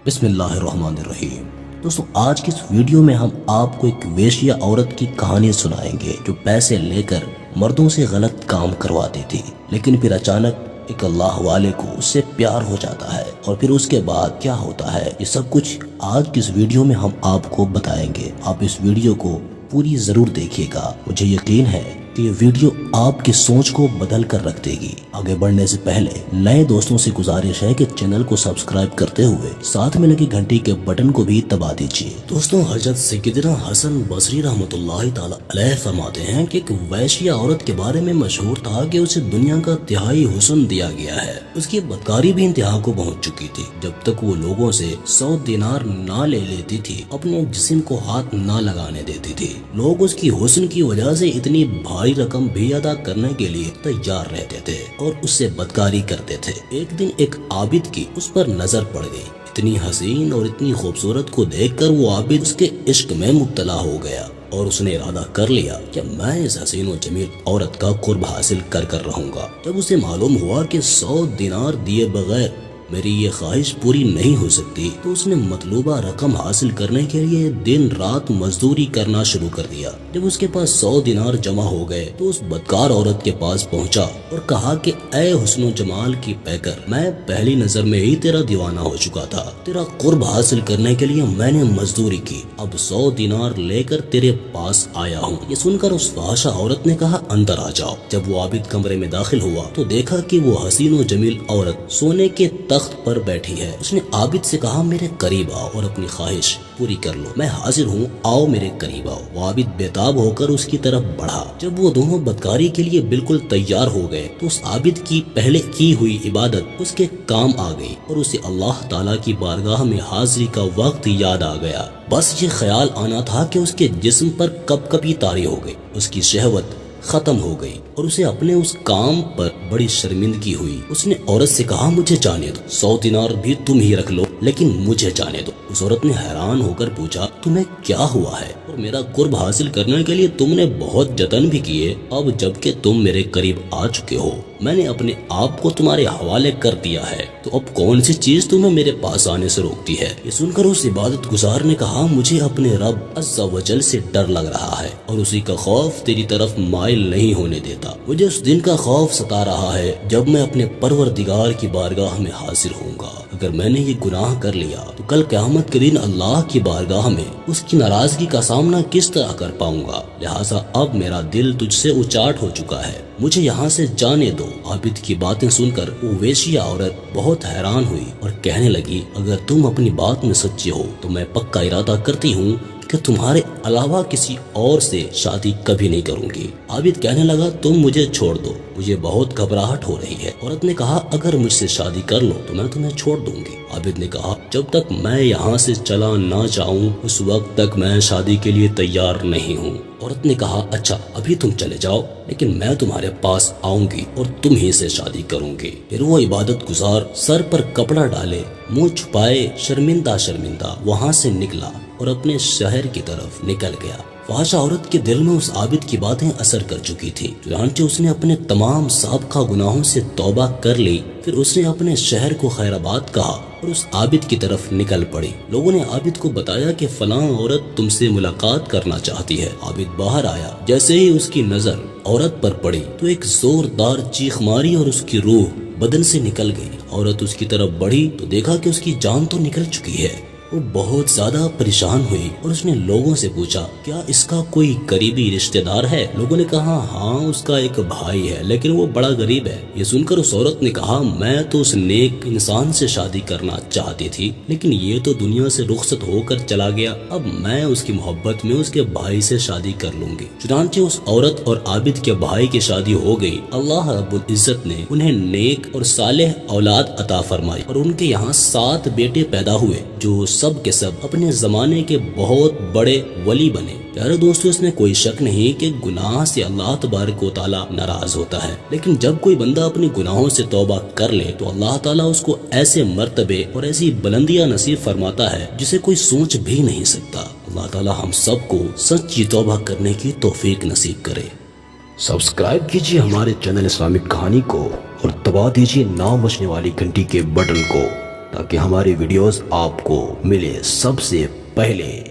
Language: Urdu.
بسم اللہ الرحمن الرحیم۔ دوستو آج کی اس ویڈیو میں ہم آپ کو ایک ویشیا عورت کی کہانی سنائیں گے جو پیسے لے کر مردوں سے غلط کام کرواتی تھی، لیکن پھر اچانک ایک اللہ والے کو اس سے پیار ہو جاتا ہے، اور پھر اس کے بعد کیا ہوتا ہے یہ سب کچھ آج کی اس ویڈیو میں ہم آپ کو بتائیں گے۔ آپ اس ویڈیو کو پوری ضرور دیکھیے گا، مجھے یقین ہے کہ یہ ویڈیو آپ کی سوچ کو بدل کر رکھ دے گی۔ آگے بڑھنے سے پہلے نئے دوستوں سے گزارش ہے کہ چینل کو سبسکرائب کرتے ہوئے ساتھ میں لگی گھنٹی کے بٹن کو بھی دبا دیجیے۔ دوستوں حضرت سیدنا حسن بصری رحمۃ اللہ تعالی علیہ فرماتے ہیں کہ ایک ویشیا عورت کے بارے میں مشہور تھا کہ اسے دنیا کا تہائی حسن دیا گیا ہے۔ اس کی بدکاری بھی انتہا کو پہنچ چکی تھی، جب تک وہ لوگوں سے 100 دینار نہ لے لیتی تھی، اپنے جسم کو ہاتھ نہ لگانے دیتی تھی۔ لوگ اس کی حسن کی وجہ سے اتنی بھاری رقم بھی ادا کرنے کے لیے تیار رہتے تھے اور اس سے بدکاری کرتے تھے۔ ایک دن ایک عابد کی اس پر نظر پڑ گئی۔ اتنی حسین اور اتنی خوبصورت کو دیکھ کر وہ عابد اس کے عشق میں مبتلا ہو گیا اور اس نے ارادہ کر لیا کہ میں اس حسین و جمیل عورت کا قرب حاصل کر رہوں گا۔ جب اسے معلوم ہوا کہ 100 دینار دیے بغیر میری یہ خواہش پوری نہیں ہو سکتی، تو اس نے مطلوبہ رقم حاصل کرنے کے لیے دن رات مزدوری کرنا شروع کر دیا۔ جب اس کے پاس 100 دینار جمع ہو گئے تو اس بدکار عورت کے پاس پہنچا اور کہا کہ اے حسن و جمال کی پیکر، میں پہلی نظر میں ہی تیرا دیوانہ ہو چکا تھا۔ تیرا قرب حاصل کرنے کے لیے میں نے مزدوری کی، اب 100 دینار لے کر تیرے پاس آیا ہوں۔ یہ سن کر اس فحاشہ عورت نے کہا اندر آ جاؤ۔ جب وہ عابد کمرے میں داخل ہوا تو دیکھا کہ وہ حسین و جمیل عورت سونے کے تخت پر بیٹھی ہے۔ اس نے عابد سے کہا میرے قریب آؤ اور اپنی خواہش پوری کر لو، میں حاضر ہوں، آؤ میرے قریب آؤ۔ وہ عابد بےتاب ہو کر اس کی طرف بڑھا۔ جب وہ دونوں بدکاری کے لیے بالکل تیار ہو گئے تو اس عابد کی پہلے کی ہوئی عبادت اس کے کام آ گئی اور اسے اللہ تعالیٰ کی بارگاہ میں حاضری کا وقت یاد آ گیا۔ بس یہ خیال آنا تھا کہ اس کے جسم پر کب کبھی طاری ہو گئی، اس کی شہوت ختم ہو گئی اور اسے اپنے اس کام پر بڑی شرمندگی ہوئی۔ اس نے عورت سے کہا مجھے جانے دو، 100 دینار بھی تم ہی رکھ لو، لیکن مجھے جانے دو۔ اس عورت نے حیران ہو کر پوچھا تمہیں کیا ہوا ہے؟ اور میرا قرب حاصل کرنے کے لیے تم نے بہت جتن بھی کیے، اب جبکہ تم میرے قریب آ چکے ہو، میں نے اپنے آپ کو تمہارے حوالے کر دیا ہے، تو اب کون سی چیز تمہیں میرے پاس آنے سے روکتی ہے؟ یہ سن کر اس عبادت گزار نے کہا مجھے اپنے رب عز و جل سے ڈر لگ رہا ہے اور اسی کا خوف تیری طرف مائل نہیں ہونے دیتا۔ مجھے اس دن کا خوف ستا رہا ہے جب میں اپنے پروردگار کی بارگاہ میں حاضر ہوں گا۔ اگر میں نے یہ گناہ کر لیا تو کل قیامت کے دن اللہ کی بارگاہ میں اس کی ناراضگی کا سامنا کس طرح کر پاؤں گا؟ لہٰذا اب میرا دل تجھ سے اچاٹ ہو چکا ہے، مجھے یہاں سے جانے دو۔ عابد کی باتیں سن کر وہ ویشیا عورت بہت حیران ہوئی اور کہنے لگی اگر تم اپنی بات میں سچے ہو تو میں پکا ارادہ کرتی ہوں کہ تمہارے علاوہ کسی اور سے شادی کبھی نہیں کروں گی۔ عابد کہنے لگا تم مجھے چھوڑ دو، مجھے بہت گھبراہٹ ہو رہی ہے۔ عورت نے کہا اگر مجھ سے شادی کر لو تو میں تمہیں چھوڑ دوں گی۔ عابد نے کہا جب تک میں یہاں سے چلا نہ جاؤں اس وقت تک میں شادی کے لیے تیار نہیں ہوں۔ عورت نے کہا اچھا ابھی تم چلے جاؤ، لیکن میں تمہارے پاس آؤں گی اور تم ہی سے شادی کروں گی۔ پھر وہ عبادت گزار سر پر کپڑا ڈالے، منہ چھپائے، شرمندہ شرمندہ وہاں سے نکلا اور اپنے شہر کی طرف نکل گیا۔ فحاشہ عورت کے دل میں اس عابد کی باتیں اثر کر چکی تھی، چنانچہ اس نے اپنے تمام سابقہ گناہوں سے توبہ کر لی۔ پھر اس نے اپنے شہر کو خیر آباد کہا اور اس عابد کی طرف نکل پڑی۔ لوگوں نے عابد کو بتایا کہ فلاں عورت تم سے ملاقات کرنا چاہتی ہے۔ عابد باہر آیا، جیسے ہی اس کی نظر عورت پر پڑی تو ایک زوردار چیخ ماری اور اس کی روح بدن سے نکل گئی۔ عورت اس کی طرف بڑھی تو دیکھا کہ اس کی جان تو نکل چکی ہے۔ وہ بہت زیادہ پریشان ہوئی اور اس نے لوگوں سے پوچھا کیا اس کا کوئی قریبی رشتہ دار ہے؟ لوگوں نے کہا ہاں اس کا ایک بھائی ہے لیکن وہ بڑا غریب ہے۔ یہ سن کر اس عورت نے کہا میں تو اس نیک انسان سے شادی کرنا چاہتی تھی، لیکن یہ تو دنیا سے رخصت ہو کر چلا گیا، اب میں اس کی محبت میں اس کے بھائی سے شادی کر لوں گی۔ چنانچہ اس عورت اور عابد کے بھائی کی شادی ہو گئی۔ اللہ رب العزت نے انہیں نیک اور صالح اولاد عطا فرمائی اور ان کے یہاں 7 بیٹے پیدا ہوئے جو سب کے سب اپنے زمانے کے بہت بڑے ولی بنے۔ پیارے دوستو اس میں کوئی شک نہیں کہ گناہ سے اللہ تبارک و تعالیٰ ناراض ہوتا ہے، لیکن جب کوئی بندہ اپنی گناہوں سے توبہ کر لے تو اللہ تعالیٰ اس کو ایسے مرتبے اور ایسی بلندیاں نصیب فرماتا ہے جسے کوئی سوچ بھی نہیں سکتا۔ اللہ تعالیٰ ہم سب کو سچی توبہ کرنے کی توفیق نصیب کرے۔ سبسکرائب کیجیے ہمارے چینل اسلامک کہانی کو اور دبا دیجیے نہ بجنے والی گھنٹی کے بٹن کو تاکہ ہماری ویڈیوز آپ کو ملے سب سے پہلے۔